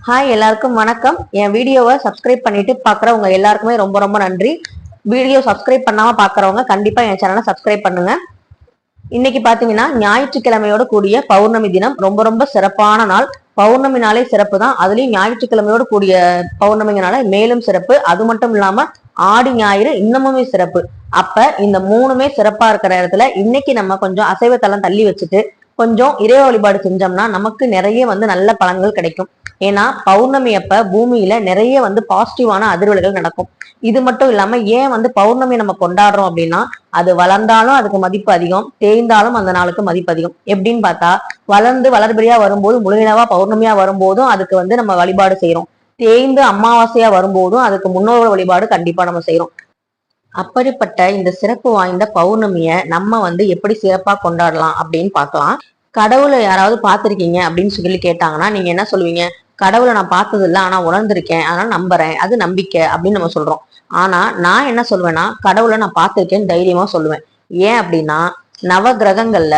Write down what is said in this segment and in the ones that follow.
Hi எல்லாருக்கும் வணக்கம். என் வீடியோவை சப்ஸ்கிரைப் பண்ணிட்டு பாக்குறவங்க எல்லாருக்குமே ரொம்ப ரொம்ப நன்றி. வீடியோ சப்ஸ்கிரைப் பண்ணாம பாக்குறவங்க கண்டிப்பா என் சேனலை சப்ஸ்கிரைப் பண்ணுங்க. இன்னைக்கு பாத்தீங்கன்னா ஞாயிற்றுக்கிழமையோட கூடிய பௌர்ணமி தினம். ரொம்ப ரொம்ப சிறப்பான நாள். பௌர்ணமி நாளே சிறப்பு தான், அதுலயும் ஞாயிற்றுக்கிழமையோட கூடிய பௌர்ணமிங்கனால மேலும் சிறப்பு. அது மட்டும் இல்லாம ஆடி ஞாயிறு இன்னமுமே சிறப்பு. அப்ப இந்த மூணுமே சிறப்பா இருக்கிற இடத்துல இன்னைக்கு நம்ம கொஞ்சம் அசைவத்தெல்லாம் தள்ளி வச்சுட்டு கொஞ்சம் இறை வழிபாடு செஞ்சோம்னா நமக்கு நிறைய நல்ல பலன்கள் கிடைக்கும். ஏன்னா பௌர்ணமி அப்ப பூமியில நிறைய பாசிட்டிவான அதிர்வலைகள் நடக்கும். இது மட்டும் இல்லாம ஏன் பௌர்ணமி நம்ம கொண்டாடுறோம் அப்படின்னா, அது வளர்ந்தாலும் அதுக்கு மதிப்பு அதிகம், தேய்ந்தாலும் அந்த நாளுக்கு மதிப்பு அதிகம். எப்படின்னு பார்த்தா, வளர்ந்து வளர்பிறையா வரும்போது முழுநிலவா பௌர்ணமியா வரும்போதும் அதுக்கு நம்ம வழிபாடு செய்யறோம். தேய்ந்து அமாவாசையா வரும்போதும் அதுக்கு முன்னோர் வழிபாடு கண்டிப்பா நம்ம செய்யறோம். அப்படிப்பட்ட இந்த சிறப்பு வாய்ந்த பௌர்ணமிய நம்ம எப்படி சிறப்பா கொண்டாடலாம் அப்படின்னு பார்க்கலாம். கடவுளை யாராவது பார்த்திருக்கீங்க அப்படின்னு சொல்லி கேட்டாங்கன்னா நீங்க என்ன சொல்லுவீங்க? கடவுளை நான் பார்த்தது இல்லை, ஆனா உணர்ந்திருக்கேன், அதனால நம்புறேன், அது நம்பிக்கை அப்படின்னு நம்ம சொல்றோம். ஆனா நான் என்ன சொல்வேன்னா, கடவுளை நான் பார்த்திருக்கேன்னு தைரியமா சொல்லுவேன். ஏன் அப்படின்னா, நவ கிரகங்கள்ல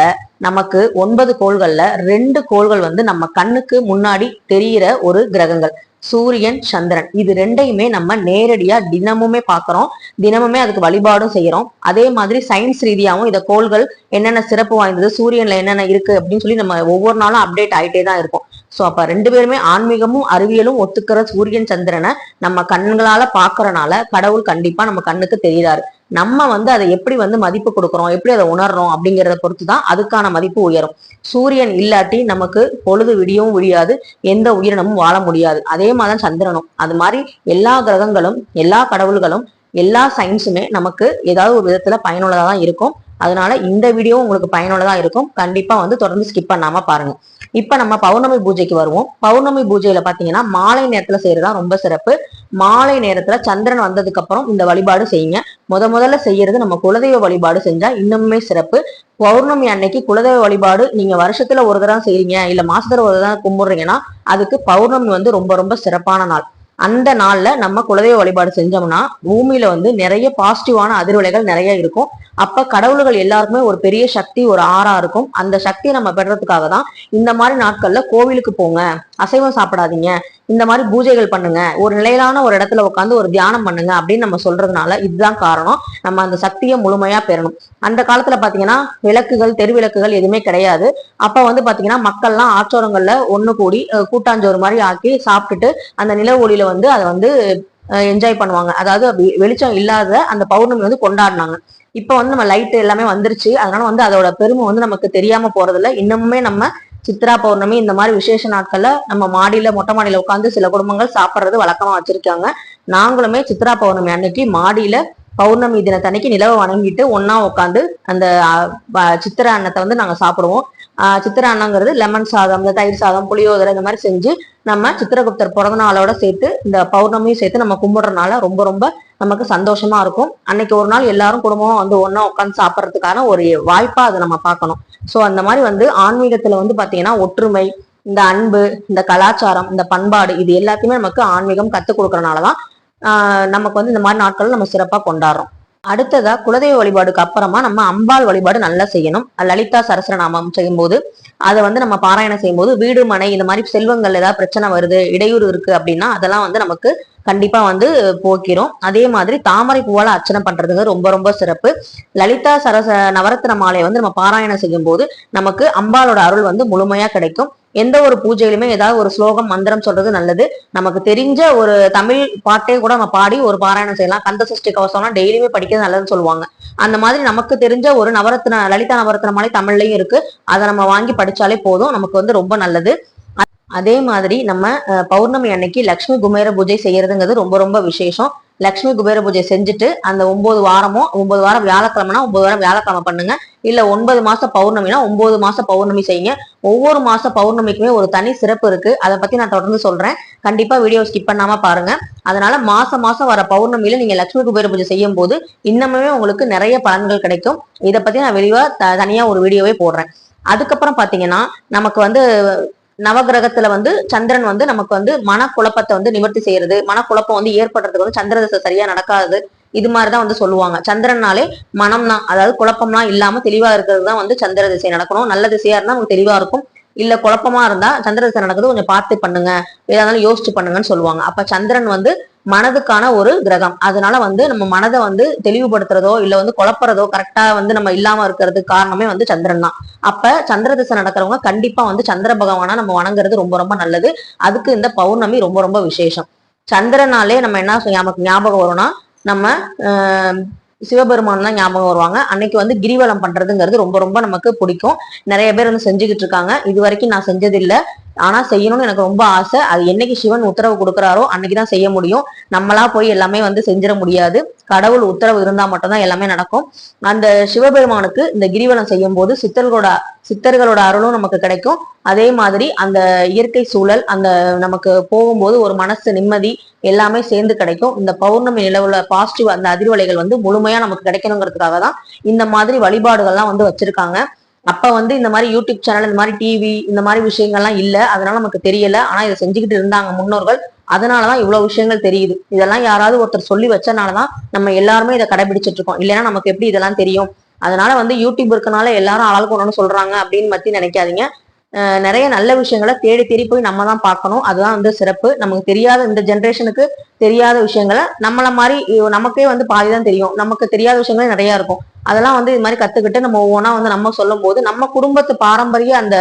நமக்கு 9 கோள்கள்ல 2 கோள்கள் நம்ம கண்ணுக்கு முன்னாடி தெரிகிற ஒரு கிரகங்கள். சூரியன், சந்திரன். இது ரெண்டையுமே நம்ம நேரடியா தினமுமே பாக்குறோம். தினமுமே அதுக்கு வழிபாடும் செய்யறோம். அதே மாதிரி சயின்ஸ் ரீதியாகவும் இந்த கோள்கள் என்னென்ன சிறப்பு வாய்ந்தது, சூரியன்ல என்னென்ன இருக்கு அப்படின்னு சொல்லி நம்ம ஒவ்வொரு நாளும் அப்டேட் ஆயிட்டே தான் இருக்கும். சோ அப்ப 2 பேருமே ஆன்மீகமும் அறிவியலும் ஒத்துக்கிற சூரியன் சந்திரனை நம்ம கண்களால பாக்குறனால கடவுள் கண்டிப்பா நம்ம கண்ணுக்கு தெரிகிறாரு. நம்ம அதை எப்படி மதிப்பு கொடுக்குறோம், எப்படி அதை உணர்றோம் அப்படிங்கிறத பொறுத்துதான் அதுக்கான மதிப்பு உயரும். சூரியன் இல்லாட்டி நமக்கு பொழுது விடியவும் விடியாது, எந்த உயிரினமும் வாழ முடியாது. அதே மாதிரிதான் சந்திரனும். அது மாதிரி எல்லா கிரகங்களும், எல்லா கடவுள்களும், எல்லா சயின்ஸுமே நமக்கு ஏதாவது ஒரு விதத்துல பயனுள்ளதா தான் இருக்கும். அதனால இந்த வீடியோ உங்களுக்கு பயனுள்ளதா இருக்கும். கண்டிப்பா தொடர்ந்து ஸ்கிப் பண்ணாம பாருங்க. இப்ப நம்ம பௌர்ணமி பூஜைக்கு வருவோம். பௌர்ணமி பூஜையில பாத்தீங்கன்னா மாலை நேரத்துல செய்யறதா ரொம்ப சிறப்பு. மாலை நேரத்துல சந்திரன் வந்ததுக்கு அப்புறம் இந்த வழிபாடு செய்யுங்க. முதல்ல செய்யறது நம்ம குலதெய்வ வழிபாடு செஞ்சா இன்னுமே சிறப்பு. பௌர்ணமி அன்னைக்கு குலதெய்வ வழிபாடு நீங்க வருஷத்துல ஒரு தடவை செய்றீங்க, இல்ல மாசத்துல ஒரு தடவை கும்பிடுறீங்கன்னா அதுக்கு பௌர்ணமி ரொம்ப ரொம்ப சிறப்பான நாள். அந்த நாள்ல நம்ம குலதெய்வ வழிபாடு செஞ்சோம்னா பூமியில நிறைய பாசிட்டிவான அதிர்வலைகள் நிறைய இருக்கும். அப்ப கடவுள்கள் எல்லாருக்குமே ஒரு பெரிய சக்தி, ஒரு ஆறா இருக்கும். அந்த சக்தியை நம்ம பெறதுக்காக தான் இந்த மாதிரி நாட்கள்ல கோவிலுக்கு போங்க, அசைவம் சாப்பிடாதீங்க, இந்த மாதிரி பூஜைகள் பண்ணுங்க, ஒரு நிலையிலான ஒரு இடத்துல உட்காந்து ஒரு தியானம் பண்ணுங்க அப்படின்னு நம்ம சொல்றதுனால இதுதான் காரணம். நம்ம அந்த சக்தியை முழுமையா பெறணும். அந்த காலத்துல பாத்தீங்கன்னா விளக்குகள், தெரு விளக்குகள் எதுவுமே கிடையாது. அப்ப பாத்தீங்கன்னா மக்கள்லாம் ஆற்றோரங்கள்ல ஒண்ணு கூடி கூட்டாஞ்சோறு மாதிரி ஆக்கி சாப்பிட்டுட்டு அந்த நில ஒளியில அதை என்ஜாய் பண்ணுவாங்க. அதாவது வெளிச்சம் இல்லாத அந்த பௌர்ணமி கொண்டாடினாங்க. இப்ப நம்ம லைட் எல்லாமே வந்துருச்சு. அதனால அதோட பெருமை நமக்கு தெரியாம போறதில்ல. இன்னமுமே நம்ம சித்ரா பௌர்ணமி இந்த மாதிரி விசேஷ நாட்கள்ல நம்ம மாடியில, மொட்டை மாடியில உட்காந்து சில குடும்பங்கள் சாப்பிட்றது வழக்கமா வச்சிருக்காங்க. நாங்களுமே சித்ரா பௌர்ணமி அன்னைக்கு மாடியில பௌர்ணமி தினத்தன்னைக்கு நிலவை வணங்கிட்டு ஒன்னா உட்காந்து அந்த சித்திரை அன்னத்தை நாங்க சாப்பிடுவோம். சித்திரை அன்னங்கிறது லெமன் சாதம், இந்த தயிர் சாதம், புளியோதரை இந்த மாதிரி செஞ்சு நம்ம சித்திரகுப்தர் பிறந்த நாளோட சேர்த்து இந்த பௌர்ணமியும் சேர்த்து நம்ம கும்பிடுறதுனால ரொம்ப ரொம்ப நமக்கு சந்தோஷமா இருக்கும். அன்னைக்கு ஒரு நாள் எல்லாரும் குடும்பமா ஒன்னா உட்காந்து சாப்பிட்றதுக்கான ஒரு வாய்ப்பா அதை நம்ம பார்க்கணும். சோ அந்த மாதிரி ஆன்மீகத்துல பாத்தீங்கன்னா ஒற்றுமை, இந்த அன்பு, இந்த கலாச்சாரம், இந்த பண்பாடு, இது எல்லாத்தையுமே நமக்கு ஆன்மீகம் கத்துக் கொடுக்கறதுனாலதான் நமக்கு இந்த மாதிரி நாட்கள் நம்ம சிறப்பா கொண்டாடுறோம். அடுத்ததா குலதெய்வ வழிபாடுக்கு அப்புறமா நம்ம அம்பாள் வழிபாடு நல்லா செய்யணும். லலிதா சரஸ்வரநாமம் செய்யும் போது அதை நம்ம பாராயணம் செய்யும் போது வீடு மனை இந்த மாதிரி செல்வங்கள் ஏதாவது பிரச்சனை வருது, இடையூறு இருக்கு அப்படின்னா அதெல்லாம் நமக்கு கண்டிப்பா போக்கிறோம். அதே மாதிரி தாமரை பூவால அர்ச்சனை பண்றதுங்க ரொம்ப ரொம்ப சிறப்பு. லலிதா நவரத்ன மாலையை நம்ம பாராயணம் செய்யும் போது நமக்கு அம்பாளோட அருள் முழுமையா கிடைக்கும். எந்த ஒரு பூஜையிலுமே ஏதாவது ஒரு ஸ்லோகம், மந்திரம் சொல்றது நல்லது. நமக்கு தெரிஞ்ச ஒரு தமிழ் பாட்டே கூட நம்ம பாடி ஒரு பாராயணம் செய்யலாம். கந்த சஷ்டி கவசம்லாம் டெய்லியுமே படிக்கிறது நல்லதுன்னு சொல்லுவாங்க. அந்த மாதிரி நமக்கு தெரிஞ்ச ஒரு நவரத்ன, லலிதா நவரத்ன மாலை தமிழ்லயும் இருக்கு. அதை நம்ம வாங்கி படிச்சாலே போதும், நமக்கு ரொம்ப நல்லது. அதே மாதிரி நம்ம பௌர்ணமி அன்னைக்கு லட்சுமி குபேர பூஜை செய்யறதுங்கிறது ரொம்ப ரொம்ப விசேஷம். லட்சுமி குபேர பூஜை செஞ்சுட்டு அந்த 9 வாரமும் 9 வாரம் வியாழக்கிழமைனா 9 வாரம் வியாழக்கிழமை பண்ணுங்க. இல்ல 9 மாசம் பௌர்ணமினா 9 மாசம் பௌர்ணமி செய்யுங்க. ஒவ்வொரு மாச பௌர்ணமிக்குமே ஒரு தனி சிறப்பு இருக்கு. அதை பத்தி நான் தொடர்ந்து சொல்றேன். கண்டிப்பா வீடியோ ஸ்கிப் பண்ணாம பாருங்க. அதனால மாசம் மாசம் வர பௌர்ணமியில நீங்க லட்சுமி குபேர பூஜை செய்யும் போது இன்னமுமே உங்களுக்கு நிறைய பலன்கள் கிடைக்கும். இதை பத்தி நான் வெளிவா தனியா ஒரு வீடியோவே போடுறேன். அதுக்கப்புறம் பாத்தீங்கன்னா நமக்கு நவகிரகத்துல சந்திரன் நமக்கு மனக்குழப்பத்தை நிவர்த்தி செய்யறது, மனக்குழப்பம் ஏற்படுறதுக்கு சந்திர தசை சரியா நடக்காது, இது மாதிரிதான் சொல்லுவாங்க. சந்திரனாலே மனம் தான், அதாவது குழப்பம்லாம் இல்லாம தெளிவா இருக்கிறது தான் சந்திர திசை நடக்கணும். நல்ல திசையா இருந்தா நமக்கு தெளிவா இருக்கும். இல்ல குழப்பமா இருந்தா சந்திர திசை நடக்குது கொஞ்சம் பார்த்து பண்ணுங்க, ஏதா இருந்தாலும் யோசிச்சு பண்ணுங்கன்னு சொல்லுவாங்க. அப்ப சந்திரன் வந்து மனதுக்கான ஒரு கிரகம். அதனால வந்து நம்ம மனதை வந்து தெளிவுபடுத்துறதோ இல்ல வந்து குழப்பறதோ கரெக்டா வந்து நம்ம இல்லாம இருக்கிறதுக்கு காரணமே வந்து சந்திரன் தான். அப்ப சந்திர திசை நடக்கிறவங்க கண்டிப்பா வந்து சந்திர பகவானா நம்ம வணங்குறது ரொம்ப ரொம்ப நல்லது. அதுக்கு இந்த பௌர்ணமி ரொம்ப ரொம்ப விசேஷம். சந்திரனாலே நம்ம என்ன நமக்கு ஞாபகம் வரும்னா நம்ம சிவபெருமான் தான் ஞாபகம் வருவாங்க. அன்னைக்கு வந்து கிரிவலம் பண்றதுங்கிறது ரொம்ப ரொம்ப நமக்கு பிடிக்கும். நிறைய பேர் வந்து செஞ்சுக்கிட்டு இருக்காங்க. இது வரைக்கும் நான் செஞ்சது இல்லை, ஆனா செய்யணும்னு எனக்கு ரொம்ப ஆசை. அது என்னைக்கு சிவன் உத்தரவு கொடுக்குறாரோ அன்னைக்குதான் செய்ய முடியும். நம்மளா போய் எல்லாமே வந்து செஞ்சிட முடியாது. கடவுள் உத்தரவு இருந்தா மட்டும்தான் எல்லாமே நடக்கும். அந்த சிவபெருமானுக்கு இந்த கிரிவலம் செய்யும் போது சித்தர்களோட அருளும் நமக்கு கிடைக்கும். அதே மாதிரி அந்த இயற்கை சூழல், அந்த நமக்கு போகும்போது ஒரு மனசு நிம்மதி எல்லாமே சேர்ந்து கிடைக்கும். இந்த பௌர்ணமி நிலவுல பாசிட்டிவ் அந்த அதிர்வலைகள் வந்து முழுமையா நமக்கு கிடைக்கணுங்கிறதுக்காக தான் இந்த மாதிரி வழிபாடுகள்லாம் வந்து வச்சிருக்காங்க. அப்ப வந்து இந்த மாதிரி யூடியூப் சேனல், இந்த மாதிரி டிவி, இந்த மாதிரி விஷயங்கள்லாம் இல்ல, அதனால நமக்கு தெரியல. ஆனா இதை செஞ்சுக்கிட்டு இருந்தாங்க முன்னோர்கள். அதனாலதான் இவ்வளவு விஷயங்கள் தெரியுது. இதெல்லாம் யாராவது ஒருத்தர் சொல்லி வச்சனாலதான் நம்ம எல்லாருமே இதை கடைபிடிச்சிட்டு இருக்கோம். இல்லைன்னா நமக்கு எப்படி இதெல்லாம் தெரியும்? அதனால வந்து யூடியூப் இருக்கனால எல்லாரும் ஆளுக்கு ஒண்ணு சொல்றாங்க அப்படின்னு பத்தி நினைக்காதீங்க. நிறைய நல்ல விஷயங்களை தேடி தேடி போய் நம்ம தான் பார்க்கணும். அதுதான் வந்து சிறப்பு. நமக்கு தெரியாத இந்த ஜென்ரேஷனுக்கு தெரியாத விஷயங்களை நம்மள மாதிரி நமக்கே வந்து பாதிதான் தெரியும். நமக்கு தெரியாத விஷயங்களே நிறைய இருக்கும். அதெல்லாம் வந்து இது மாதிரி கத்துக்கிட்டு நம்ம ஒவ்வொன்றா வந்து நம்ம சொல்லும் போது நம்ம குடும்பத்து பாரம்பரிய அந்த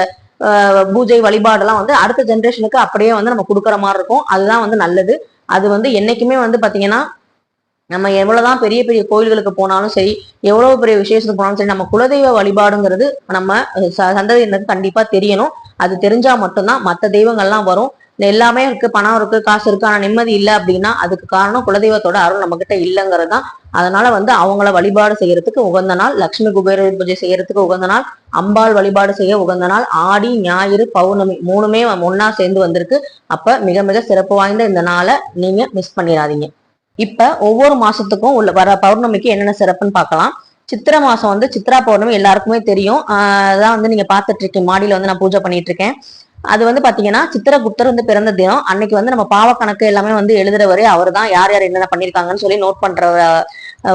பூஜை வழிபாடெல்லாம் வந்து அடுத்த ஜென்ரேஷனுக்கு அப்படியே வந்து நம்ம கொடுக்குற மாதிரி இருக்கும். அதுதான் வந்து நல்லது. அது வந்து என்னைக்குமே வந்து பாத்தீங்கன்னா நம்ம எவ்வளவுதான் பெரிய பெரிய கோயில்களுக்கு போனாலும் சரி, எவ்வளவு பெரிய விசேஷத்துக்கு போனாலும் சரி, நம்ம குலதெய்வ வழிபாடுங்கிறது நம்ம சந்ததியினருக்கு கண்டிப்பா தெரியணும். அது தெரிஞ்சா மட்டும்தான் மற்ற தெய்வங்கள்லாம் வரும். எல்லாமே இருக்கு, பணம் இருக்கு, காசு இருக்கு, ஆனா நிம்மதி இல்லை அப்படின்னா அதுக்கு காரணம் குலதெய்வத்தோட அருள் நம்ம கிட்ட இல்லைங்கிறது தான். அதனால வந்து அவங்கள வழிபாடு செய்யறதுக்கு உகந்த நாள், லட்சுமி குபேர பூஜை செய்யறதுக்கு உகந்த நாள், அம்பாள் வழிபாடு செய்ய உகந்த நாள் ஆடி, ஞாயிறு, பௌர்ணமி மூணுமே ஒன்னா சேர்ந்து வந்திருக்கு. அப்ப மிக மிக சிறப்பு வாய்ந்த இந்த நாளை நீங்க மிஸ் பண்ணிடாதீங்க. இப்ப ஒவ்வொரு மாசத்துக்கும் உள்ள வர பௌர்ணமிக்கு என்னென்ன சிறப்புன்னு பார்க்கலாம். சித்திரை மாசம் வந்து சித்ரா பௌர்ணமி எல்லாருக்குமே தெரியும். அதான் வந்து நீங்க பாத்துட்டு இருக்கீங்க, மாடியில வந்து நான் பூஜை பண்ணிட்டு இருக்கேன். அது வந்து பாத்தீங்கன்னா சித்திரகுப்தர் வந்து பிறந்த தினம். அன்னைக்கு வந்து நம்ம பாவ கணக்கு எல்லாமே வந்து எழுதுறவரே அவர் தான். யார் யார் என்னென்ன பண்ணிருக்காங்கன்னு சொல்லி நோட் பண்ற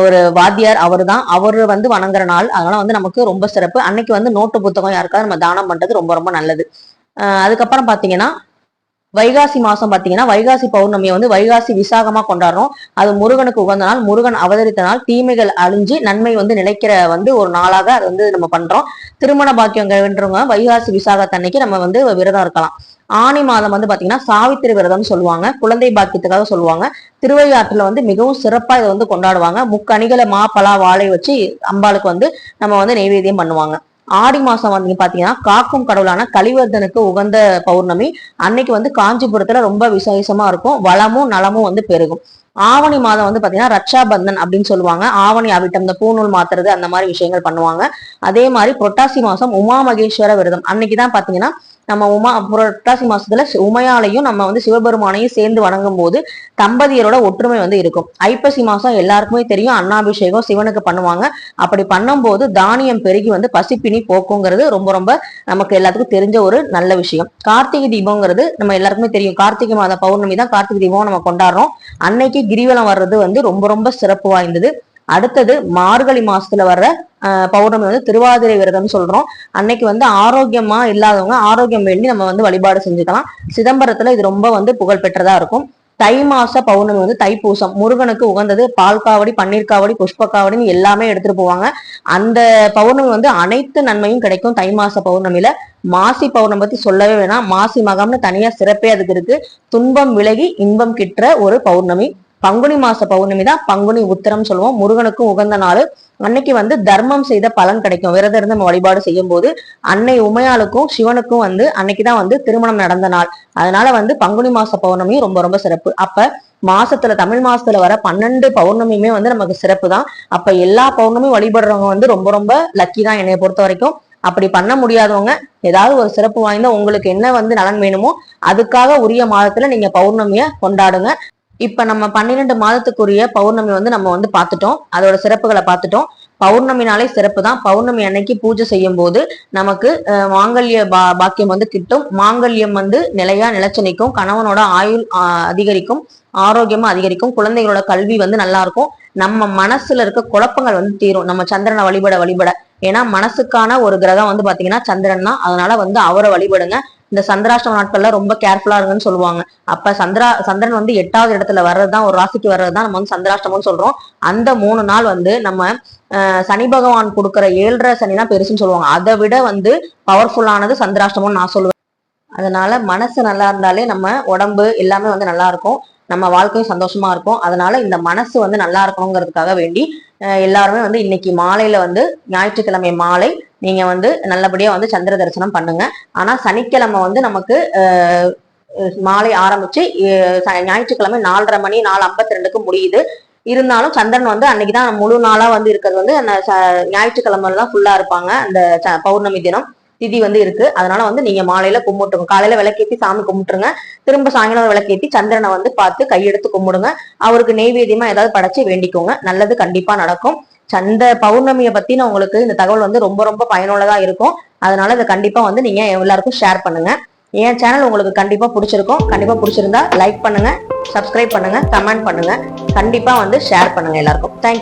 ஒரு வாத்தியார் அவர் தான். அவரு வந்து வணங்குற நாள். அதனால வந்து நமக்கு ரொம்ப சிறப்பு. அன்னைக்கு வந்து நோட்டு புத்தகம் யாருக்காவது நம்ம தானம் பண்றது ரொம்ப ரொம்ப நல்லது. அதுக்கப்புறம் பாத்தீங்கன்னா வைகாசி மாசம் பாத்தீங்கன்னா வைகாசி பௌர்ணமியை வந்து வைகாசி விசாகமா கொண்டாடுறோம். அது முருகனுக்கு உகந்த நாள். முருகன் அவதரித்த நாள். தீமைகள் அழிஞ்சு நன்மை வந்து நிலைக்கிற வந்து ஒரு நாளாக அது வந்து நம்ம பண்றோம். திருமண பாக்கியம் வென்றவங்க வைகாசி விசாகத்தன்னைக்கு நம்ம வந்து விரதம் இருக்கலாம். ஆணி மாதம் வந்து பாத்தீங்கன்னா சாவித்திரி விரதம்னு சொல்லுவாங்க. குழந்தை பாக்கியத்துக்காக சொல்லுவாங்க. திருவையாற்றுல வந்து மிகவும் சிறப்பா இதை வந்து கொண்டாடுவாங்க. முக்கணிகளை மா, பலா, வாழை வச்சு அம்பாளுக்கு வந்து நம்ம வந்து நெய்வேத்தியம் பண்ணுவாங்க. ஆடி மாசம் வந்து பாத்தீங்கன்னா காக்கும் கடவுளான கலிவர்தனுக்கு உகந்த பௌர்ணமி. அன்னைக்கு வந்து காஞ்சிபுரத்துல ரொம்ப விசேஷமா இருக்கும். வளமும் நலமும் வந்து பெருகும். ஆவணி மாதம் வந்து பாத்தீங்கன்னா ரட்சாபந்தன் அப்படின்னு சொல்லுவாங்க. ஆவணி அவிட்டம், இந்த பூநூல் மாத்துறது அந்த மாதிரி விஷயங்கள் பண்ணுவாங்க. அதே மாதிரி புரட்டாசி மாசம் உமா மகேஸ்வர விரதம். அன்னைக்குதான் பாத்தீங்கன்னா நம்ம புரட்டாசி மாசத்துல உமையாலையும் நம்ம வந்து சிவபெருமானையும் சேர்ந்து வணங்கும் போது தம்பதியரோட ஒற்றுமை வந்து இருக்கும். ஐப்பசி மாசம் எல்லாருக்குமே தெரியும், அன்னாபிஷேகம் சிவனுக்கு பண்ணுவாங்க. அப்படி பண்ணும் போது தானியம் பெருகி வந்து பசிப்பினி போக்குங்கிறது ரொம்ப ரொம்ப நமக்கு எல்லாத்துக்கும் தெரிஞ்ச ஒரு நல்ல விஷயம். கார்த்திகை தீபம்ங்கிறது நம்ம எல்லாருக்குமே தெரியும். கார்த்திகை மாத பௌர்ணமி தான் கார்த்திகை தீபம் நம்ம கொண்டாடுறோம். அன்னைக்கு கிரிவலம் வர்றது வந்து ரொம்ப ரொம்ப சிறப்பு வாய்ந்தது. அடுத்தது மார்கழி மாசத்துல வர்ற பௌர்ணமி வந்து திருவாதிரை விரதம் சொல்றோம். அன்னைக்கு வந்து ஆரோக்கியமா இல்லாதவங்க ஆரோக்கியம் வேண்டி நம்ம வந்து வழிபாடு செஞ்சுக்கலாம். சிதம்பரத்துல இது ரொம்ப வந்து புகழ் பெற்றதா இருக்கும். தை மாச பௌர்ணமி வந்து தைப்பூசம். முருகனுக்கு உகந்தது. பால் காவடி, பன்னீர் காவடி, புஷ்ப காவடின்னு எல்லாமே எடுத்துட்டு போவாங்க. அந்த பௌர்ணமி வந்து அனைத்து நன்மையும் கிடைக்கும் தை மாச பௌர்ணமியில. மாசி பௌர்ணமி பத்தி சொல்லவே வேணாம். மாசி மகம்னு தனியா சிறப்பே அதுக்கு இருக்கு. துன்பம் விலகி இன்பம் கிட்டுற ஒரு பௌர்ணமி. பங்குனி மாச பௌர்ணமி தான் பங்குனி உத்திரம் சொல்லுவோம். முருகனுக்கும் உகந்த நாள். அன்னைக்கு வந்து தர்மம் செய்த பலன் கிடைக்கும். விரதம் இருந்து நம்ம வழிபாடு செய்யும் போது அன்னை உமையாளுக்கும் சிவனுக்கும் வந்து அன்னைக்குதான் வந்து திருமணம் நடந்த நாள். அதனால வந்து பங்குனி மாச பௌர்ணமி ரொம்ப ரொம்ப சிறப்பு. அப்ப மாசத்துல தமிழ் மாசத்துல வர 12 பௌர்ணமியுமே வந்து நமக்கு சிறப்பு தான். அப்ப எல்லா பௌர்ணமியும் வழிபடுறவங்க வந்து ரொம்ப ரொம்ப லக்கி தான் என்னைய பொறுத்த வரைக்கும். அப்படி பண்ண முடியாதவங்க ஏதாவது ஒரு சிறப்பு வாய்ந்த உங்களுக்கு என்ன வந்து நலன் வேணுமோ அதுக்காக உரிய மாதத்துல நீங்க பௌர்ணமிய கொண்டாடுங்க. இப்ப நம்ம 12 மாதத்துக்குரிய பௌர்ணமி வந்து நம்ம வந்து பார்த்துட்டோம். அதோட சிறப்புகளை பார்த்துட்டோம். பௌர்ணமினாலே சிறப்பு தான். பௌர்ணமி அன்னைக்கு பூஜை செய்யும் போது நமக்கு மாங்கல்ய பாக்கியம் வந்து கிட்டும். மாங்கல்யம் வந்து நிலையா நிலைச்சு நிற்கும். கணவனோட ஆயுள் அதிகரிக்கும். ஆரோக்கியமும் அதிகரிக்கும். குழந்தைகளோட கல்வி வந்து நல்லா இருக்கும். நம்ம மனசுல இருக்க குழப்பங்கள் வந்து தீரும் நம்ம சந்திரனை வழிபட வழிபட. ஏன்னா மனசுக்கான ஒரு கிரகம் வந்து பாத்தீங்கன்னா சந்திரன் தான். அதனால வந்து அவரை வழிபடுங்க. இந்த சந்திராஷ்டம நாட்கள்ல ரொம்ப கேர்ஃபுல்லா இருங்கன்னு சொல்லுவாங்க. அப்ப சந்திரன் வந்து 8வது இடத்துல வர்றதுதான், ஒரு ராசிக்கு வர்றதுதான் நம்ம வந்து சந்திராஷ்டமம்னு சொல்றோம். அந்த 3 நாள் வந்து நம்ம சனி பகவான் கொடுக்குற 7.5 சனிதான் பெருசுன்னு சொல்லுவாங்க. அதை விட வந்து பவர்ஃபுல்லானது சந்திராஷ்டமம்னு நான் சொல்லுவேன். அதனால மனசு நல்லா இருந்தாலே நம்ம உடம்பு எல்லாமே வந்து நல்லா இருக்கும், நம்ம வாழ்க்கையும் சந்தோஷமா இருக்கும். அதனால இந்த மனசு வந்து நல்லா இருக்கணுங்கிறதுக்காக வேண்டி எல்லாருமே வந்து இன்னைக்கு மாலையில வந்து ஞாயிற்றுக்கிழமை மாலை நீங்க வந்து நல்லபடியா வந்து சந்திர தரிசனம் பண்ணுங்க. ஆனா சனிக்கிழமை வந்து நமக்கு மாலை ஆரம்பிச்சு ஞாயிற்றுக்கிழமை 4:30 மணி 4:52க்கு முடியுது. இருந்தாலும் சந்திரன் வந்து அன்னைக்குதான் முழு நாளா வந்து இருக்கிறது வந்து அந்த ஞாயிற்றுக்கிழமை தான் ஃபுல்லா இருப்பாங்க. அந்த பௌர்ணமி தினம் திதி வந்து இருக்கு. அதனால வந்து நீங்க மாலையில கும்பிட்டுருங்க. காலையில விளக்கேத்தி சாமி கும்பிட்டுருங்க. திரும்ப சாயங்காலம் விளக்கேத்தி சந்திரனை வந்து பார்த்து கையெடுத்து கும்பிடுங்க. அவருக்கு நெய்வேத்தியமா ஏதாவது படைச்சு வேண்டிக்கோங்க. நல்லது கண்டிப்பா நடக்கும். சந்த பௌர்ணமியை பத்தி நான் உங்களுக்கு இந்த தகவல் வந்து ரொம்ப ரொம்ப பயனுள்ளதா இருக்கும். அதனால இதை கண்டிப்பா வந்து நீங்க எல்லாருக்கும் ஷேர் பண்ணுங்க. என் சேனல் உங்களுக்கு கண்டிப்பா பிடிச்சிருக்கும். கண்டிப்பா பிடிச்சிருந்தா லைக் பண்ணுங்க, சப்ஸ்கிரைப் பண்ணுங்க, கமெண்ட் பண்ணுங்க, கண்டிப்பா வந்து ஷேர் பண்ணுங்க எல்லாருக்கும். தேங்க்யூ.